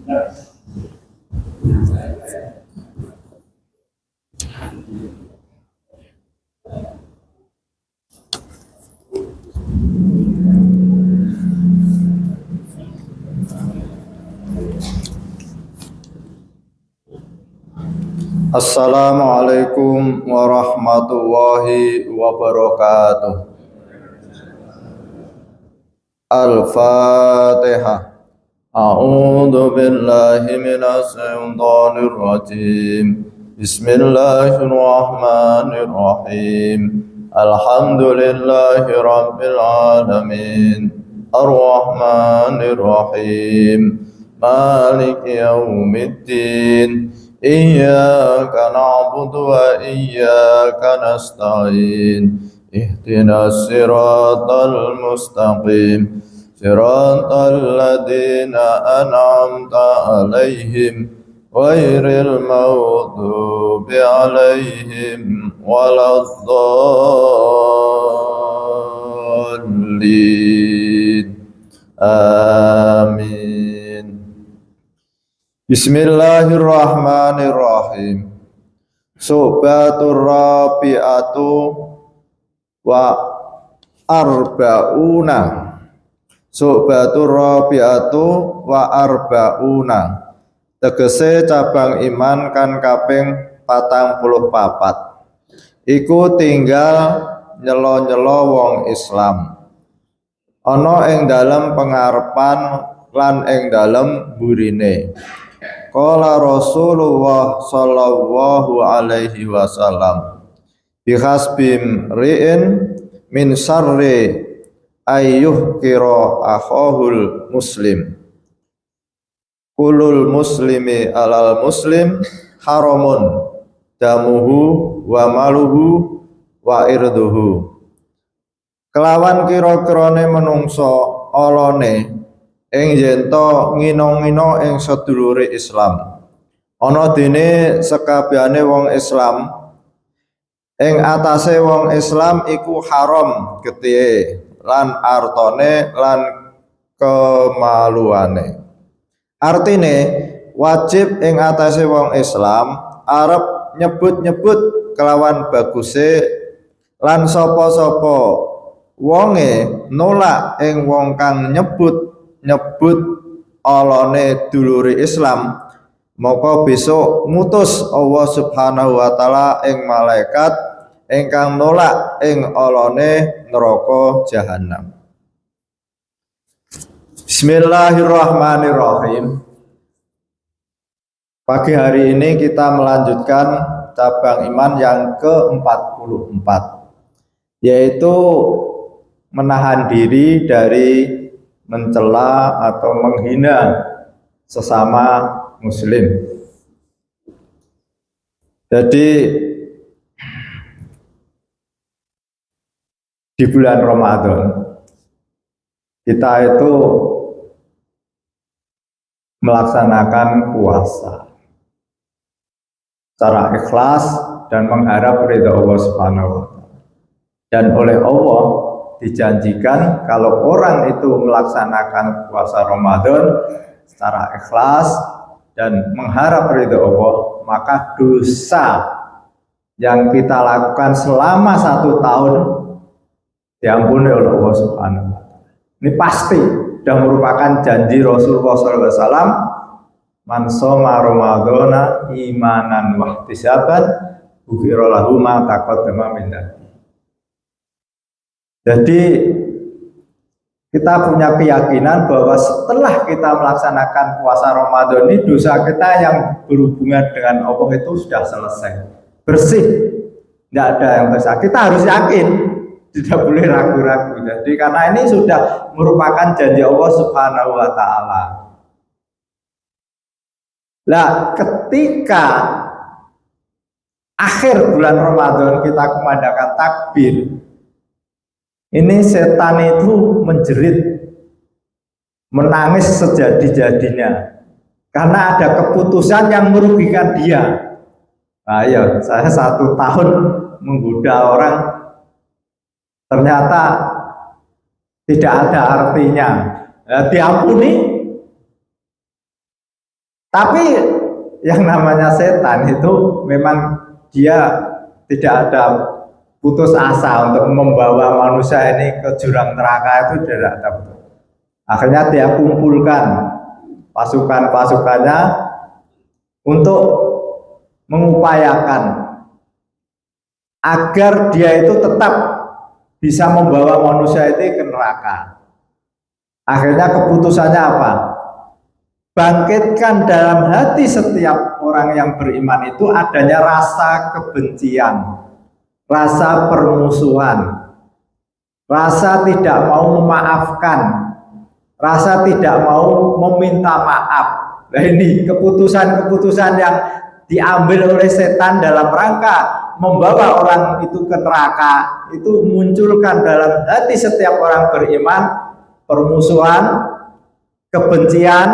Assalamualaikum warahmatullahi wabarakatuh. Al-Fatihah. A'udzu billahi minas syaitonir rajim. Bismillahirrahmanirrahim. Alhamdulillahi rabbil alamin. Ar-Rahmanir Rahim. Maliki yaumiddin. Iyyaka na'budu wa iyyaka nasta'in. Ihdinas siratal mustaqim. Siratal ladzina an'amta 'alaihim ghairil maghdubi 'alaihim waladdallin. Amin. Bismillahirrahmanirrahim. Subatur rabi'atu wa arba'una. Subatur rabi'atu wa arba'una. Tegese cabang iman kan kaping 44. Iku tinggal nyelo-nyelo wong Islam. Ana ing dalem pengarepan lan ing dalem burine. Qala Rasulullah sallallahu alaihi wasallam, bihasbim ri'in min syarri ayyuh kira akhahul muslim. Kulul muslimi alal muslim haramun damuhu wa maluhu wa irduhu. Kelawan kira-kirane menungso olone ing yento ngino-ngino ing sedulure Islam. Ana dene sekabehane wong Islam ing atase wong Islam iku haram getih lan artone lan kemaluane. Artine wajib ing atase wong Islam arep nyebut-nyebut kelawan baguse lan sapa-sapa wonge nolak ing wong kang nyebut olone dulure Islam, maka besok ngutus Allah Subhanahu wa taala ing malaikat ingkang nolak ing olone neraka jahanam. Bismillahirrahmanirrahim. Pagi hari ini kita melanjutkan cabang iman yang ke-44, yaitu menahan diri dari mencela atau menghina sesama muslim. Jadi di bulan Ramadan kita itu melaksanakan puasa secara ikhlas dan mengharap ridha Allah Subhanahu wa taala. Dan oleh Allah dijanjikan kalau orang itu melaksanakan puasa Ramadan secara ikhlas dan mengharap ridha Allah, maka dosa yang kita lakukan selama 1 tahun diampuni oleh Allah Subhanahu wa taala. Ini pasti sudah merupakan janji Rasulullah SAW. Man shoma Ramadhana imanan wa ihtisaban ghufira lahu ma taqaddama min dhanbi. Jadi kita punya keyakinan bahwa setelah kita melaksanakan puasa Ramadan ini, dosa kita yang berhubungan dengan Allah itu sudah selesai, bersih, tidak ada yang tersisa. Kita harus yakin, tidak boleh ragu-ragu. Jadi karena ini sudah merupakan janji Allah Subhanahu wa taala. Nah, ketika akhir bulan Ramadan kita kumandangkan takbir, ini setan itu menjerit, menangis sejadi-jadinya karena ada keputusan yang merugikan dia. Nah, ya, saya 1 tahun menggoda orang, ternyata tidak ada artinya. Diampuni, Tapi yang namanya setan itu memang dia tidak ada putus asa untuk membawa manusia ini ke jurang neraka, itu tidak ada. Akhirnya dia kumpulkan pasukan-pasukannya untuk mengupayakan agar dia itu tetap bisa membawa manusia ini ke neraka. Akhirnya keputusannya apa? Bangkitkan dalam hati setiap orang yang beriman itu adanya rasa kebencian, rasa permusuhan, rasa tidak mau memaafkan, rasa tidak mau meminta maaf. Nah, ini keputusan-keputusan yang diambil oleh setan dalam rangka membawa orang itu ke neraka, itu munculkan dalam hati setiap orang beriman permusuhan, kebencian,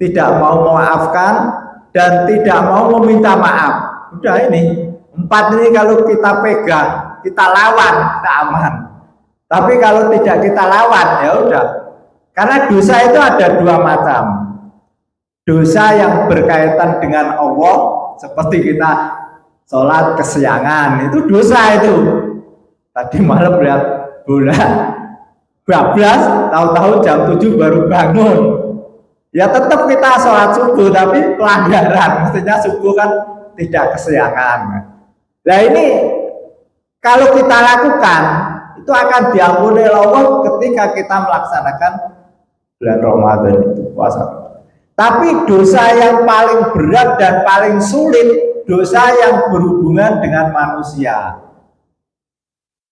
tidak mau memaafkan, dan tidak mau meminta maaf. Udah, ini 4 ini kalau kita pegang, kita lawan, kita aman. Tapi kalau tidak kita lawan, ya udah. Karena dosa itu ada 2 macam. Dosa yang berkaitan dengan Allah, seperti kita sholat kesiangan, itu dosa itu. Tadi malam lihat bola bablas, tahu-tahu jam 7 baru bangun. Ya tetap kita sholat subuh, tapi pelanggaran. Mestinya subuh kan tidak kesiangan. Nah ini kalau kita lakukan, itu akan diampuni Allah ketika kita melaksanakan bulan Ramadan itu, puasa. Tapi dosa yang paling berat dan paling sulit, dosa yang berhubungan dengan manusia.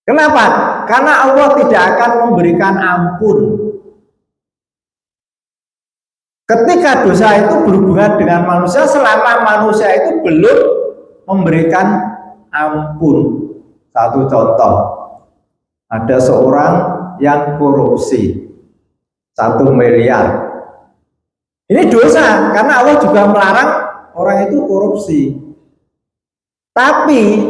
Kenapa? Karena Allah tidak akan memberikan ampun ketika dosa itu berhubungan dengan manusia selama manusia itu belum memberikan ampun. Satu contoh, ada seorang yang korupsi 1 miliar. Ini dosa karena Allah juga melarang orang itu korupsi. Tapi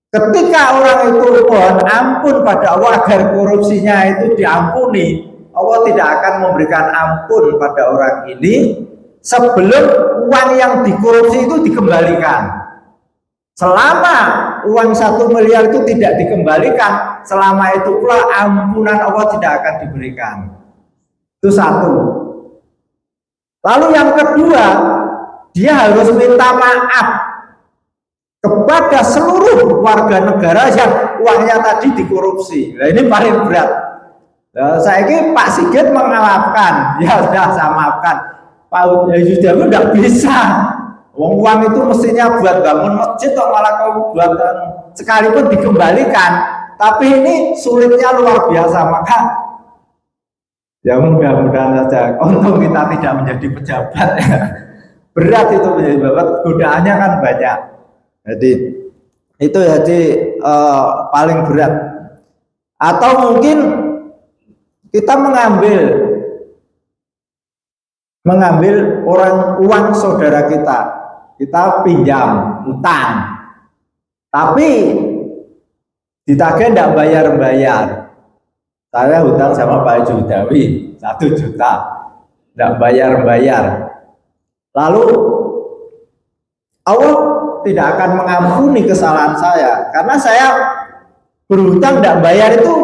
ketika orang itu mohon ampun pada Allah agar korupsinya itu diampuni, Allah tidak akan memberikan ampun pada orang ini sebelum uang yang dikorupsi itu dikembalikan. Selama uang 1 miliar itu tidak dikembalikan, selama itu pula ampunan Allah tidak akan diberikan. Itu satu. Lalu yang kedua, dia harus minta maaf kepada seluruh warga negara yang uangnya tadi dikorupsi. Nah ini paling berat. Nah, saya ini Pak Sigit mengalamatkan, ya sudah saya maafkan. Pak Yudiawi tidak bisa. Uang itu mestinya buat bangun masjid, kok malah kau buat sekalipun dikembalikan. Tapi ini sulitnya luar biasa, maka ya mudah-mudahan saja untung kita tidak menjadi pejabat. Berat itu menjadi pejabat, godaannya kan banyak. Jadi itu paling berat. Atau mungkin kita mengambil uang saudara kita pinjam, utang, tapi ditagih tidak bayar. Saya hutang sama Pak Judawi 1 juta, tidak bayar. Lalu Allah tidak akan mengampuni kesalahan saya karena saya berhutang tidak bayar, itu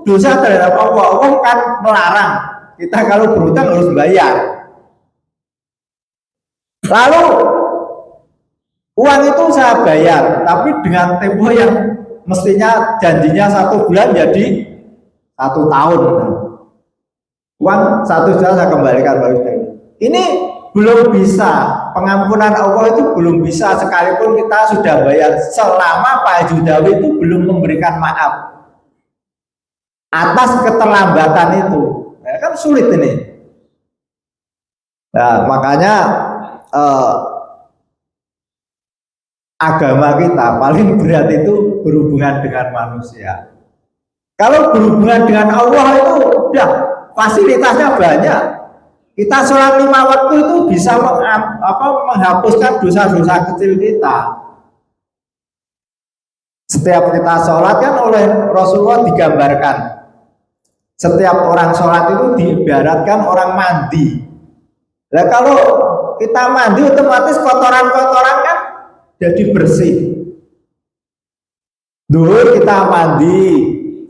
dosa terhadap Allah. Allah kan melarang kita kalau berhutang harus bayar. Lalu uang itu saya bayar, tapi dengan tempo yang mestinya janjinya 1 bulan jadi 1 tahun. Uang 1 juta saya kembalikan baru. Ini belum bisa, pengampunan Allah itu belum bisa sekalipun kita sudah bayar, selama Pak Judawi itu belum memberikan maaf atas keterlambatan itu. Ya, kan sulit ini. Nah, makanya agama kita paling berat itu berhubungan dengan manusia. Kalau berhubungan dengan Allah itu udah fasilitasnya banyak. Kita sholat 5 waktu itu bisa menghapuskan dosa-dosa kecil kita. Setiap kita sholat kan oleh Rasulullah digambarkan, setiap orang sholat itu diibaratkan orang mandi. Nah kalau kita mandi otomatis kotoran-kotoran kan jadi bersih. Duhur kita mandi,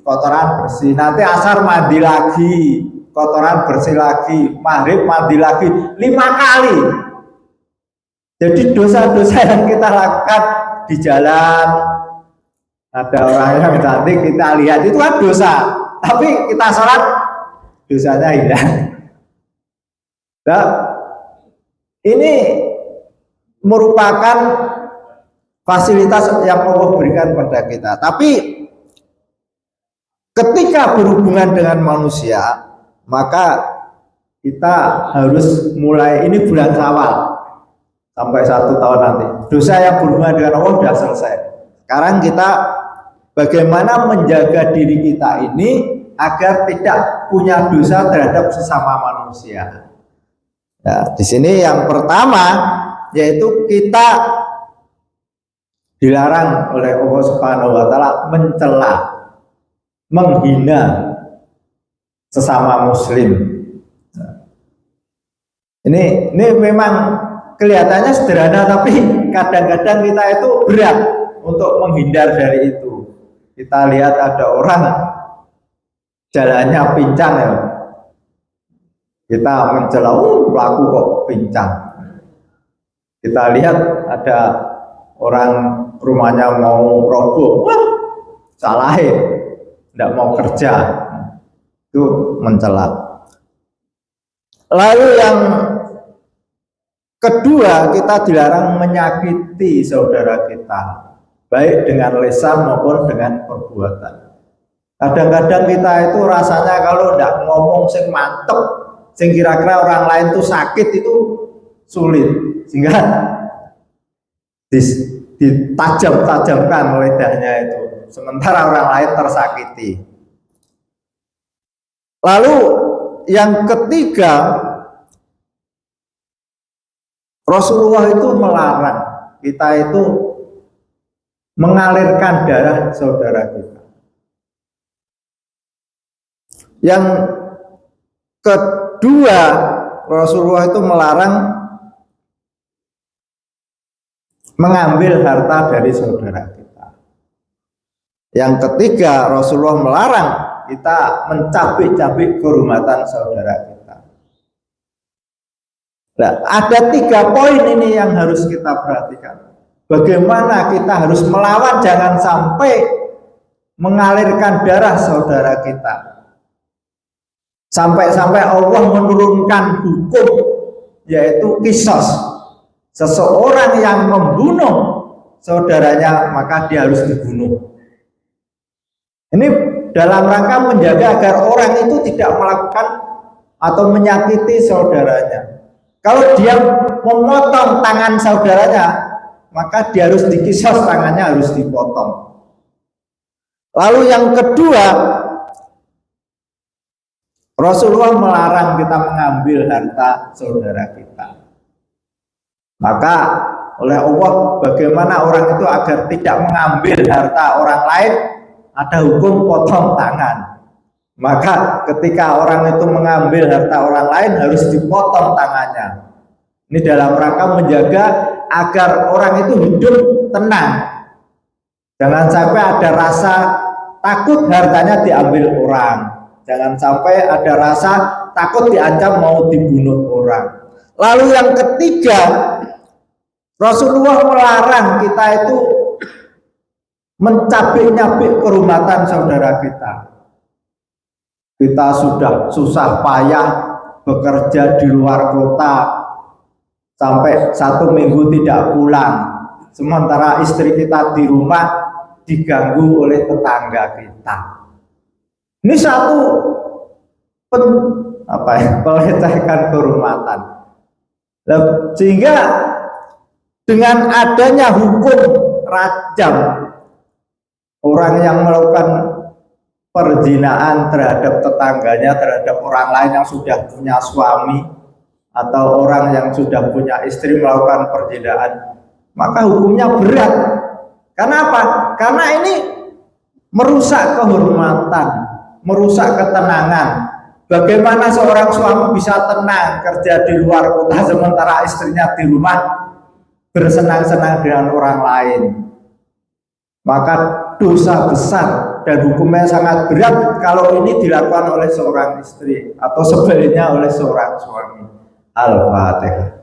kotoran bersih. Nanti asar mandi lagi, kotoran bersih lagi. Maghrib mandi lagi 5 kali. Jadi dosa-dosa yang kita lakukan di jalan, ada orang yang cantik kita lihat itu kan dosa. Tapi kita sholat, dosanya hilang. Nah, ini merupakan fasilitas yang Allah berikan pada kita. Tapi ketika berhubungan dengan manusia, maka kita harus mulai, ini bulan Syawal sampai 1 tahun nanti. Dosa yang berhubungan dengan Allah sudah selesai. Sekarang kita bagaimana menjaga diri kita ini agar tidak punya dosa terhadap sesama manusia. Nah, di sini yang pertama yaitu kita dilarang oleh Allah Subhanahu wa taala mencela, menghina sesama muslim. Ini memang kelihatannya sederhana, tapi kadang-kadang kita itu berat untuk menghindar dari itu. Kita lihat ada orang jalannya pincang ya, kita mencela, pelaku kok pincang. Kita lihat ada orang rumahnya mau roboh, wah salah ya, tidak mau kerja, itu mencela. Lalu yang kedua, kita dilarang menyakiti saudara kita, baik dengan lisan maupun dengan perbuatan. Kadang-kadang kita itu rasanya kalau tidak ngomong sing mantep, sing kira-kira orang lain tuh sakit itu sulit, sehingga ditajam-tajamkan lidahnya itu, sementara orang lain tersakiti. Lalu yang ketiga, Rasulullah itu melarang kita itu mengalirkan darah saudara kita. Yang kedua, Rasulullah itu melarang mengambil harta dari saudara kita. Yang ketiga, Rasulullah melarang kita mencabik-cabik kehormatan saudara kita. Nah, ada 3 poin ini yang harus kita perhatikan. Bagaimana kita harus melawan jangan sampai mengalirkan darah saudara kita. Sampai-sampai Allah menurunkan hukum, yaitu qisas. Seseorang yang membunuh saudaranya maka dia harus dibunuh. Ini dalam rangka menjaga agar orang itu tidak melakukan atau menyakiti saudaranya. Kalau dia memotong tangan saudaranya, maka dia harus dikisos, tangannya harus dipotong. Lalu yang kedua, Rasulullah melarang kita mengambil harta saudara kita. Maka oleh Allah, bagaimana orang itu agar tidak mengambil harta orang lain, ada hukum potong tangan. Maka ketika orang itu mengambil harta orang lain harus dipotong tangannya. Ini dalam rangka menjaga agar orang itu hidup tenang. Jangan sampai ada rasa takut hartanya diambil orang. Jangan sampai ada rasa takut diancam mau dibunuh orang. Lalu yang ketiga, Rasulullah melarang kita itu mencabik-nyabik kehormatan saudara kita. Kita sudah susah payah bekerja di luar kota sampai 1 minggu tidak pulang, sementara istri kita di rumah diganggu oleh tetangga kita. Ini satu pelecehan kehormatan. Sehingga dengan adanya hukum rajam, orang yang melakukan perzinahan terhadap tetangganya, terhadap orang lain yang sudah punya suami, atau orang yang sudah punya istri melakukan perzinahan, maka hukumnya berat. Karena apa? Karena ini merusak kehormatan, merusak ketenangan, Bagaimana seorang suami bisa tenang kerja di luar kota sementara istrinya di rumah bersenang-senang dengan orang lain? Maka dosa besar dan hukumnya sangat berat kalau ini dilakukan oleh seorang istri atau sebaliknya oleh seorang suami. Al-Fatihah.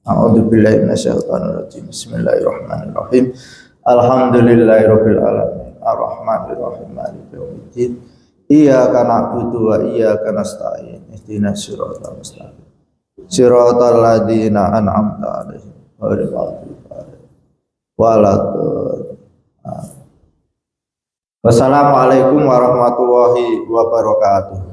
A'udzubillahi minasyaitonirrajim. Bismillahirrahmanirrahim. Alhamdulillahirabbil alamin. Arrahmanirrahim. Maliki yaumiddin. Iyyaka na'budu wa iyyaka nasta'in. Ihdinas siratal mustaqim. Siratal ladzina an'amta 'alaihim ghairil maghdubi 'alaihim waladdallin. Wassalamualaikum warahmatullahi wabarakatuh.